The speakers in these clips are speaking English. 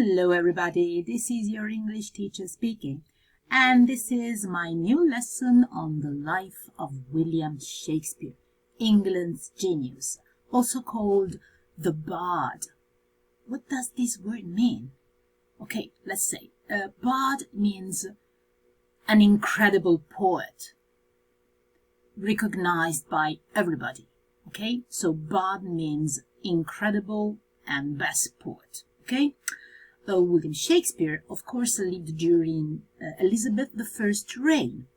Hello everybody, this is your English teacher speaking, and this is my new lesson on the life of William Shakespeare, England's genius, also called the Bard. What does this word mean? Okay, let's say Bard means an incredible poet, recognized by everybody. Okay, so Bard means incredible and best poet. Okay, William Shakespeare, of course, lived during Elizabeth I's reign.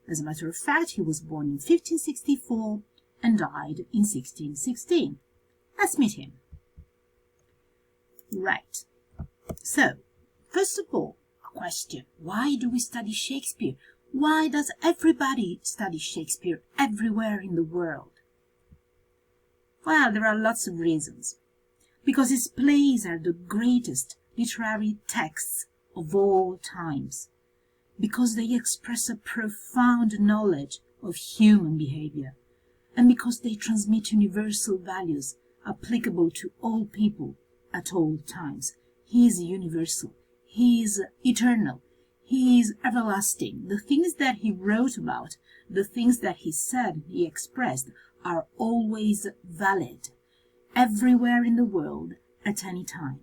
As a matter of fact, he was born in 1564 and died in 1616. Let's meet him. Right. So, first of all, a question. Why do we study Shakespeare? Why does everybody study Shakespeare everywhere in the world? Well, there are lots of reasons. Because his plays are the greatest literary texts of all times. Because they express a profound knowledge of human behavior. And because they transmit universal values applicable to all people at all times. He is universal. He is eternal. He is everlasting. The things that he wrote about, the things that he said, he expressed, are always valid, everywhere in the world, at any time.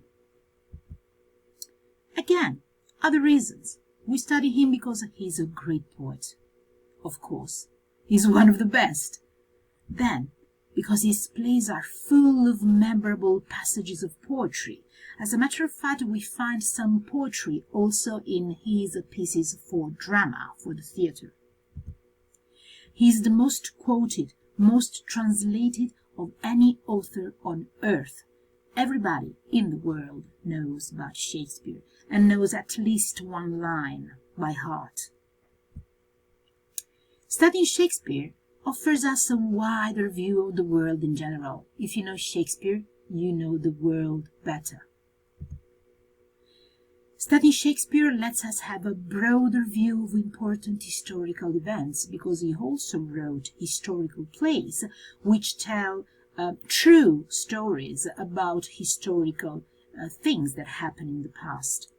Again, other reasons. We study him because he's a great poet. Of course, he's one of the best. Then, because his plays are full of memorable passages of poetry. As a matter of fact, we find some poetry also in his pieces for drama, for the theatre. He is the most quoted, most translated of any author on earth. Everybody in the world knows about Shakespeare and knows at least one line by heart. Studying Shakespeare offers us a wider view of the world in general. If you know Shakespeare, you know the world better. Studying Shakespeare lets us have a broader view of important historical events because he also wrote historical plays which tell true stories about historical things that happened in the past.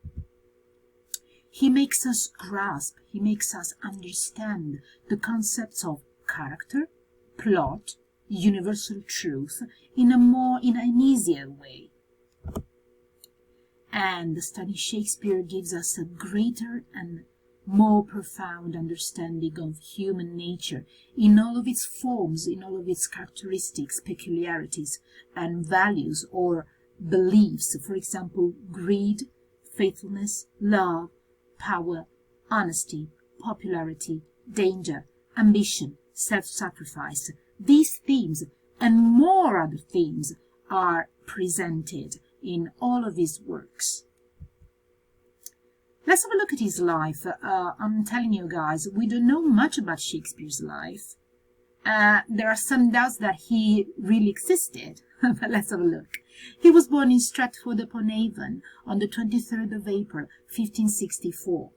He makes us grasp, he makes us understand the concepts of character, plot, universal truth in an easier way. And studying Shakespeare gives us a greater and more profound understanding of human nature in all of its forms, in all of its characteristics, peculiarities, and values or beliefs. For example, greed, faithfulness, love, power, honesty, popularity, danger, ambition, self-sacrifice. These themes and more other themes are presented in all of his works. Let's have a look at his life. I'm telling you guys, we don't know much about Shakespeare's life. There are some doubts that he really existed, but let's have a look. He was born in Stratford upon Avon on the 23rd of April, 1564.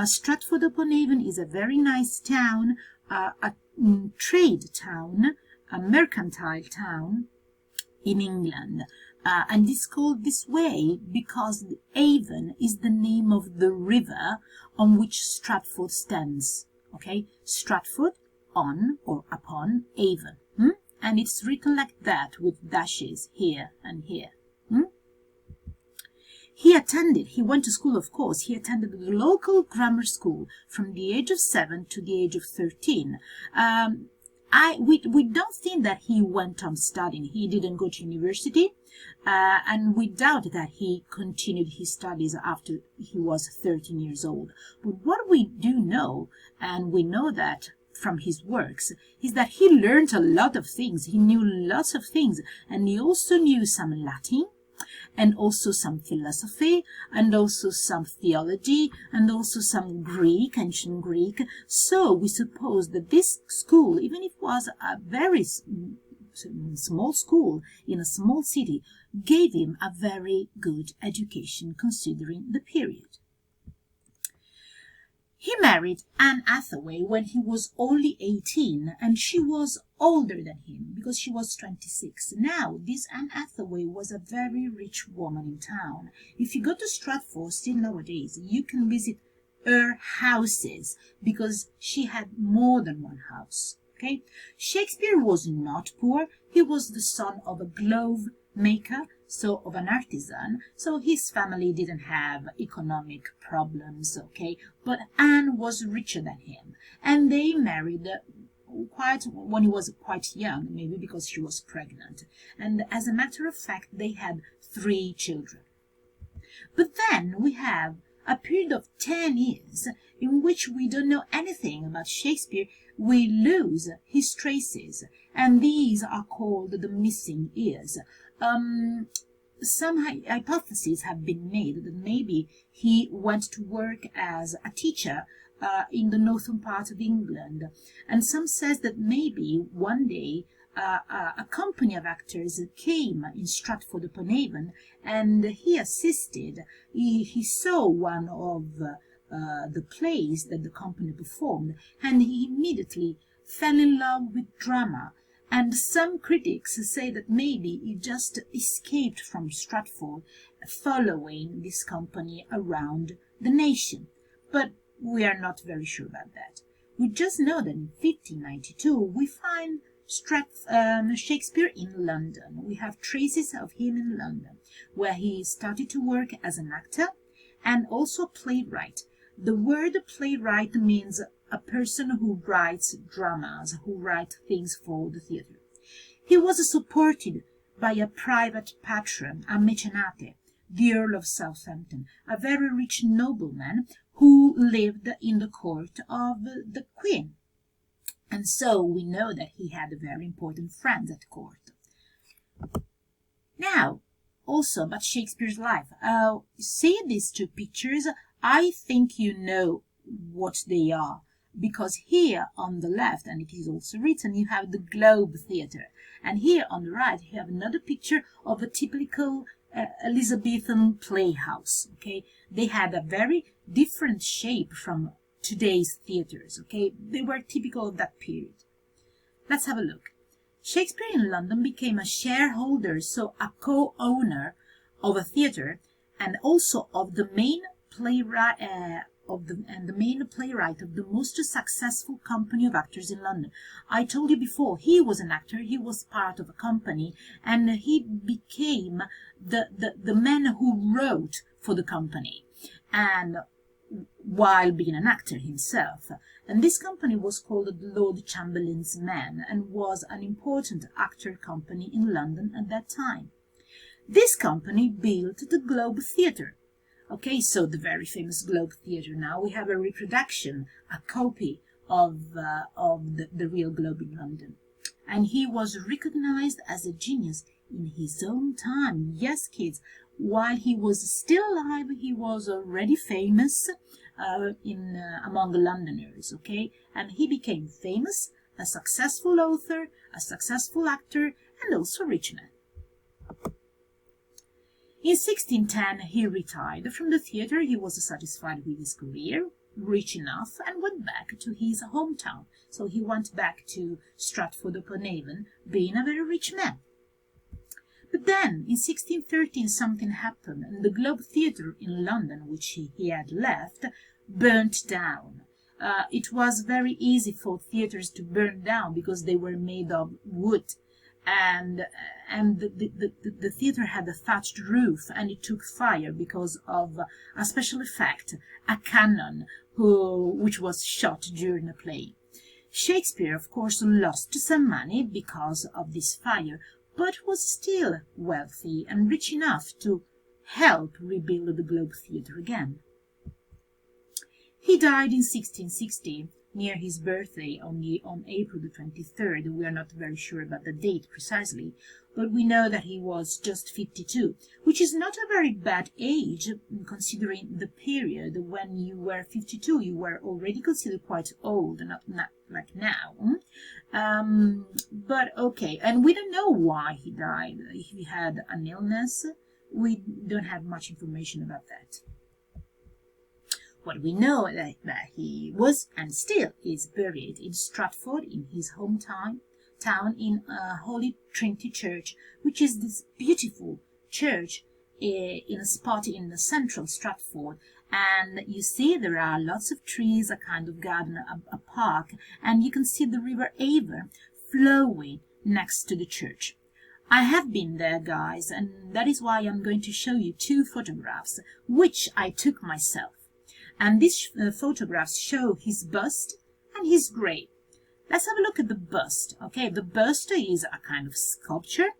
Stratford upon Avon is a very nice town, a trade town, a mercantile town in England. And it's called this way because Avon is the name of the river on which Stratford stands. Okay, Stratford on or upon Avon. And it's written like that with dashes here and here. He went to school, of course. He attended the local grammar school from the age of 7 to the age of 13. We don't think that he went on studying. He didn't go to university, and we doubt that he continued his studies after he was 13 years old. But what we do know, and we know that from his works, is that he learned a lot of things. He knew lots of things, and he also knew some Latin, and also some philosophy, and also some theology, and also some Greek, ancient Greek. So we suppose that this school, even if it was a very small school in a small city, gave him a very good education considering the period. He married Anne Hathaway when he was only 18, and she was older than him because she was 26. Now, this Anne Hathaway was a very rich woman in town. If you go to Stratford, still nowadays, you can visit her houses because she had more than one house. Okay? Shakespeare was not poor. He was the son of a glove maker, so of an artisan, so his family didn't have economic problems, okay? But Anne was richer than him, and they married quite when he was quite young, maybe because she was pregnant. And as a matter of fact, they had 3 children. But then we have a period of 10 years in which we don't know anything about Shakespeare. We lose his traces, and these are called the missing years. Some hypotheses have been made that maybe he went to work as a teacher in the northern part of England, and some says that maybe one day a company of actors came in Stratford-upon-Avon, and he assisted. He saw one of the plays that the company performed, and he immediately fell in love with drama. And some critics say that maybe he just escaped from Stratford, following this company around the nation. But we are not very sure about that. We just know that in 1592 we find Shakespeare in London. We have traces of him in London, where he started to work as an actor and also a playwright. The word playwright means a person who writes dramas, who writes things for the theatre. He was supported by a private patron, a mecenate, the Earl of Southampton, a very rich nobleman who lived in the court of the Queen. And so we know that he had very important friends at court. Now, also about Shakespeare's life. See these 2 pictures? I think you know what they are, because here on the left, and it is also written, you have the Globe Theatre, and here on the right you have another picture of a typical Elizabethan playhouse. Okay, they had a very different shape from today's theatres. Okay, they were typical of that period. Let's have a look. Shakespeare in London became a shareholder, so a co-owner of a theatre, and also of the main playwright of the most successful company of actors in London. I told you before, he was an actor, he was part of a company, and he became the man who wrote for the company, and while being an actor himself. And this company was called the Lord Chamberlain's Men, and was an important actor company in London at that time. This company built the Globe Theatre. Okay, so the very famous Globe Theatre. Now we have a reproduction, a copy of the real Globe in London. And he was recognized as a genius in his own time. Yes, kids, while he was still alive, he was already famous among the Londoners, okay? And he became famous, a successful author, a successful actor, and also a rich man. In 1610, he retired from the theatre. He was satisfied with his career, rich enough, and went back to his hometown. So he went back to Stratford-upon-Avon, being a very rich man. But then, in 1613, something happened, and the Globe Theatre in London, which he had left, burnt down. It was very easy for theatres to burn down because they were made of wood. And the theatre had a thatched roof, and it took fire because of a special effect, a cannon which was shot during a play. Shakespeare, of course, lost some money because of this fire, but was still wealthy and rich enough to help rebuild the Globe Theatre again. He died in 1660, near his birthday, on April the 23rd. We are not very sure about the date precisely, but we know that he was just 52, which is not a very bad age, considering the period. When you were 52, you were already considered quite old, not like now. But okay, and we don't know why he died. If he had an illness, we don't have much information about that. What we know that he was and still is buried in Stratford, in his hometown, in Holy Trinity Church, which is this beautiful church in a spot in the central Stratford. And you see there are lots of trees, a kind of garden, a park, and you can see the river Avon flowing next to the church. I have been there, guys, and that is why I'm going to show you 2 photographs which I took myself. And these photographs show his bust and his grave. Let's have a look at the bust. Okay, the bust is a kind of sculpture,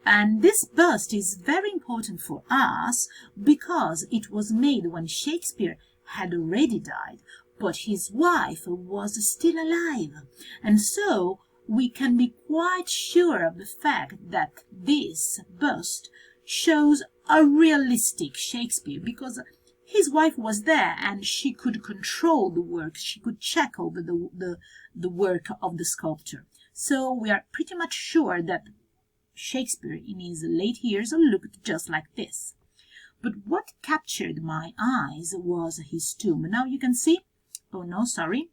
and this bust is very important for us because it was made when Shakespeare had already died, but his wife was still alive, and so we can be quite sure of the fact that this bust shows a realistic Shakespeare, because his wife was there and she could control the work, she could check over the work of the sculptor. So we are pretty much sure that Shakespeare in his late years looked just like this. But what captured my eyes was his tomb. Now you can see, oh no, sorry.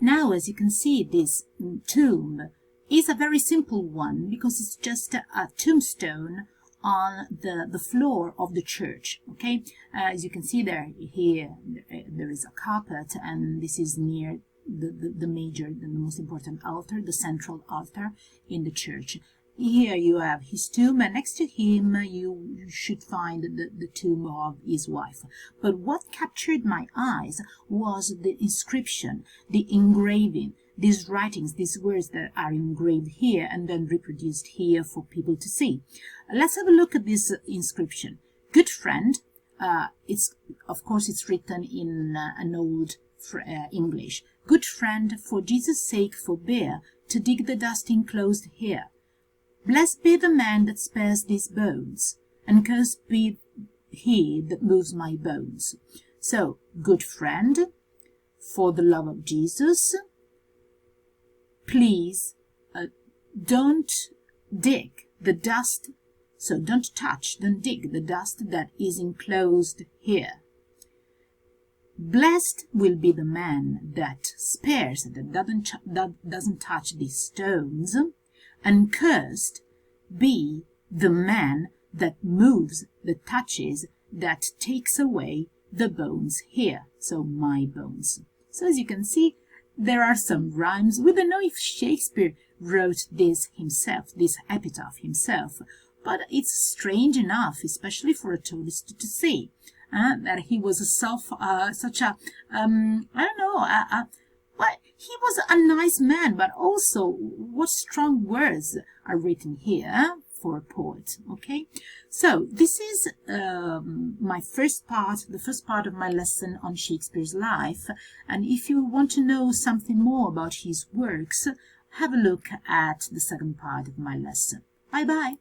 Now as you can see, this tomb is a very simple one because it's just a tombstone on the floor of the church. Okay, as you can see there is a carpet, and this is near the most important altar, the central altar in the church. Here you have his tomb, and next to him you should find the tomb of his wife. But what captured my eyes was the inscription, the engraving, these writings, these words that are engraved here and then reproduced here for people to see. Let's have a look at this inscription. Good friend, of course it's written in an old English. Good friend, for Jesus' sake forbear to dig the dust enclosed here. Blessed be the man that spares these bones, and cursed be he that moves my bones. So, good friend, for the love of Jesus, please don't dig the dust, so don't dig the dust that is enclosed here. Blessed will be the man that spares, that doesn't touch these stones, and cursed be the man that moves, that touches, that takes away the bones here, so my bones. So as you can see, there are some rhymes. We don't know if Shakespeare wrote this himself, this epitaph himself, but it's strange enough, especially for a tourist to see, that he was such a, I don't know, well, he was a nice man, but also what strong words are written here for a poet. Okay, so this is the first part of my lesson on Shakespeare's life, and if you want to know something more about his works, have a look at the second part of my lesson. Bye bye.